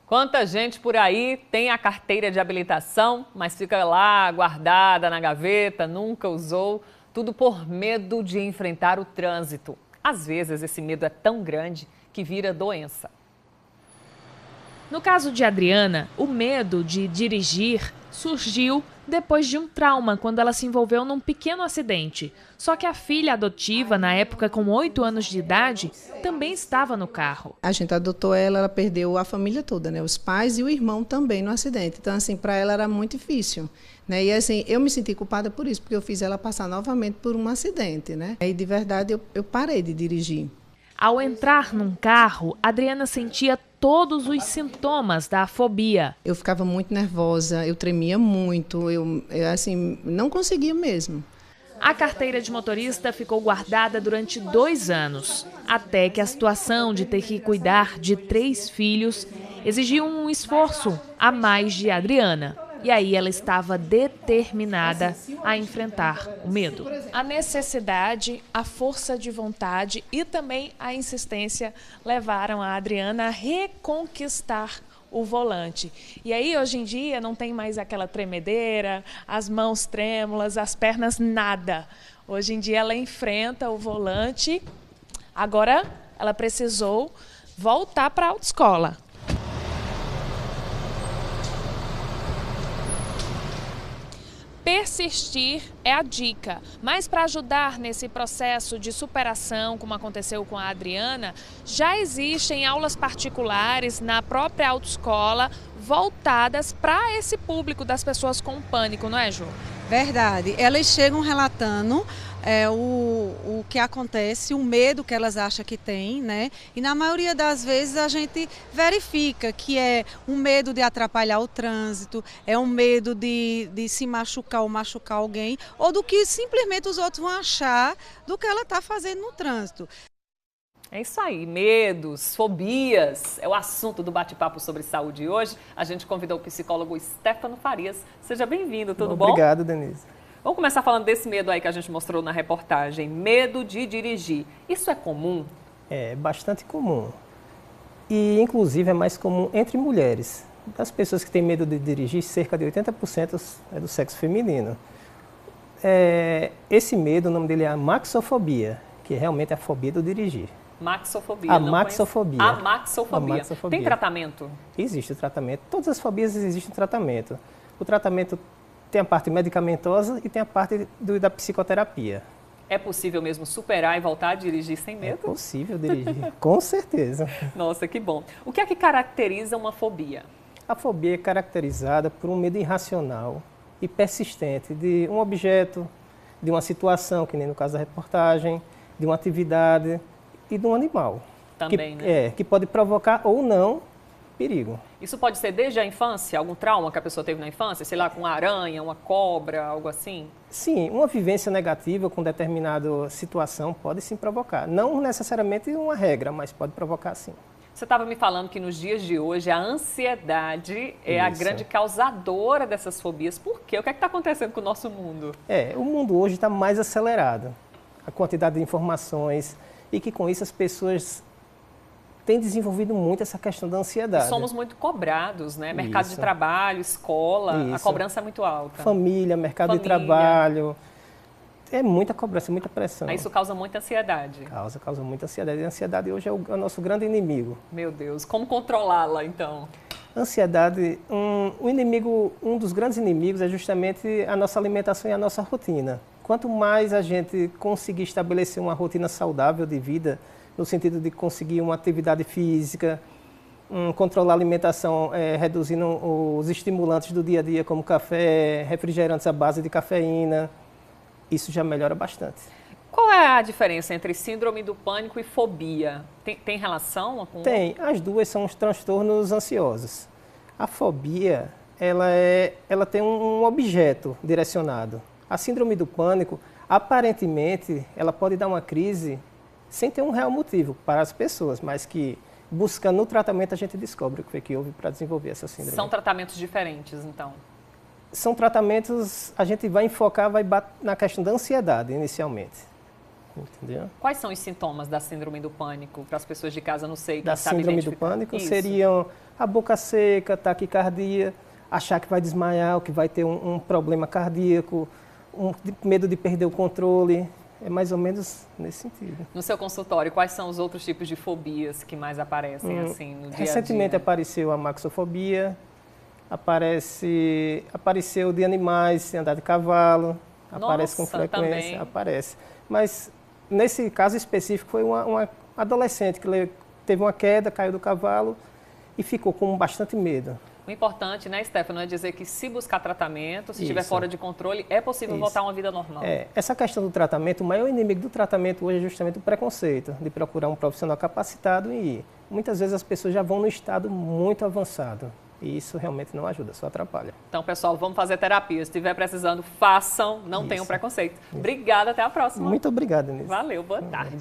Quanta gente por aí tem a carteira de habilitação, mas fica lá guardada na gaveta, nunca usou, tudo por medo de enfrentar o trânsito. Às vezes esse medo é tão grande que vira doença. No caso de Adriana, o medo de dirigir surgiu depois de um trauma, quando ela se envolveu num pequeno acidente. Só que a filha adotiva, na época com 8 anos de idade, também estava no carro. A gente adotou ela perdeu a família toda, né? Os pais e o irmão também no acidente. Então, assim, para ela era muito difícil, né? E assim, eu me senti culpada por isso, porque eu fiz ela passar novamente por um acidente, né? E de verdade eu parei de dirigir. Ao entrar num carro, Adriana sentia todos os sintomas da fobia. Eu ficava muito nervosa, eu tremia muito, eu assim, não conseguia mesmo. A carteira de motorista ficou guardada durante 2 anos, até que a situação de ter que cuidar de 3 filhos exigiu um esforço a mais de Adriana. E aí ela estava determinada a enfrentar o medo. A necessidade, a força de vontade e também a insistência levaram a Adriana a reconquistar o volante. E aí, hoje em dia, não tem mais aquela tremedeira, as mãos trêmulas, as pernas, nada. Hoje em dia, ela enfrenta o volante. Agora, ela precisou voltar para a autoescola. Persistir é a dica, mas para ajudar nesse processo de superação, como aconteceu com a Adriana, já existem aulas particulares na própria autoescola voltadas para esse público das pessoas com pânico, não é, Ju? Verdade. Elas chegam relatando o que acontece, o medo que elas acham que tem, né? E na maioria das vezes a gente verifica que é um medo de atrapalhar o trânsito, é um medo de se machucar ou machucar alguém, ou do que simplesmente os outros vão achar do que ela está fazendo no trânsito. É isso aí, medos, fobias, é o assunto do bate-papo sobre saúde hoje. A gente convidou o psicólogo Stefano Farias. Seja bem-vindo, tudo bom? Obrigado, Denise. Vamos começar falando desse medo aí que a gente mostrou na reportagem, medo de dirigir. Isso é comum? É bastante comum e, inclusive, é mais comum entre mulheres. Das pessoas que têm medo de dirigir, cerca de 80% é do sexo feminino. Esse medo, o nome dele é amaxofobia, que realmente é a fobia do dirigir. Maxofobia. Amaxofobia. Amaxofobia. Tem tratamento? Existe o tratamento. Todas as fobias existem tratamento. O tratamento tem a parte medicamentosa e tem a parte da psicoterapia. É possível mesmo superar e voltar a dirigir sem medo? É possível dirigir, com certeza. Nossa, que bom. O que é que caracteriza uma fobia? A fobia é caracterizada por um medo irracional e persistente de um objeto, de uma situação, que nem no caso da reportagem, de uma atividade e de um animal. Também, né? Que pode provocar ou não perigo. Isso pode ser desde a infância, algum trauma que a pessoa teve na infância, sei lá, com uma aranha, uma cobra, algo assim? Sim, uma vivência negativa com determinada situação pode sim provocar. Não necessariamente uma regra, mas pode provocar sim. Você estava me falando que nos dias de hoje a ansiedade é a grande causadora dessas fobias. Por quê? O que é que está acontecendo com o nosso mundo? O mundo hoje está mais acelerado. A quantidade de informações e que com isso as pessoas têm desenvolvido muito essa questão da ansiedade. E somos muito cobrados, né? Mercado de trabalho, escola, a cobrança é muito alta. Família, mercado de trabalho. É muita cobrança, muita pressão. Isso causa muita ansiedade. Causa muita ansiedade. E a ansiedade hoje é o nosso grande inimigo. Meu Deus, como controlá-la então? Ansiedade, um dos grandes inimigos é justamente a nossa alimentação e a nossa rotina. Quanto mais a gente conseguir estabelecer uma rotina saudável de vida, no sentido de conseguir uma atividade física, controlar a alimentação, reduzindo os estimulantes do dia a dia, como café, refrigerantes à base de cafeína, isso já melhora bastante. Qual é a diferença entre síndrome do pânico e fobia? Tem relação? Tem, as duas são os transtornos ansiosos. A fobia, ela tem um objeto direcionado. A síndrome do pânico, aparentemente, ela pode dar uma crise sem ter um real motivo para as pessoas, mas que buscando no tratamento a gente descobre o que foi que houve para desenvolver essa síndrome. São tratamentos diferentes, então? São tratamentos, a gente vai enfocar, na questão da ansiedade inicialmente. Entendeu? Quais são os sintomas da síndrome do pânico? Para as pessoas de casa, não sei. Da síndrome do pânico seriam a boca seca, taquicardia, achar que vai desmaiar ou que vai ter um problema cardíaco, medo de perder o controle. É mais ou menos nesse sentido. No seu consultório, quais são os outros tipos de fobias que mais aparecem assim no dia a dia? Recentemente apareceu a maxofobia, apareceu de animais, de andar de cavalo, aparece com frequência, também. Aparece. Mas nesse caso específico foi uma adolescente que teve uma queda, caiu do cavalo e ficou com bastante medo. O importante, né, Stefano, é dizer que se buscar tratamento, se estiver fora de controle, é possível voltar a uma vida normal. Essa questão do tratamento, o maior inimigo do tratamento hoje é justamente o preconceito, de procurar um profissional capacitado e ir. Muitas vezes as pessoas já vão no estado muito avançado e isso realmente não ajuda, só atrapalha. Então, pessoal, vamos fazer terapia. Se estiver precisando, façam, não tenham preconceito. Obrigada, até a próxima. Muito obrigado, Denise. Valeu, boa tarde.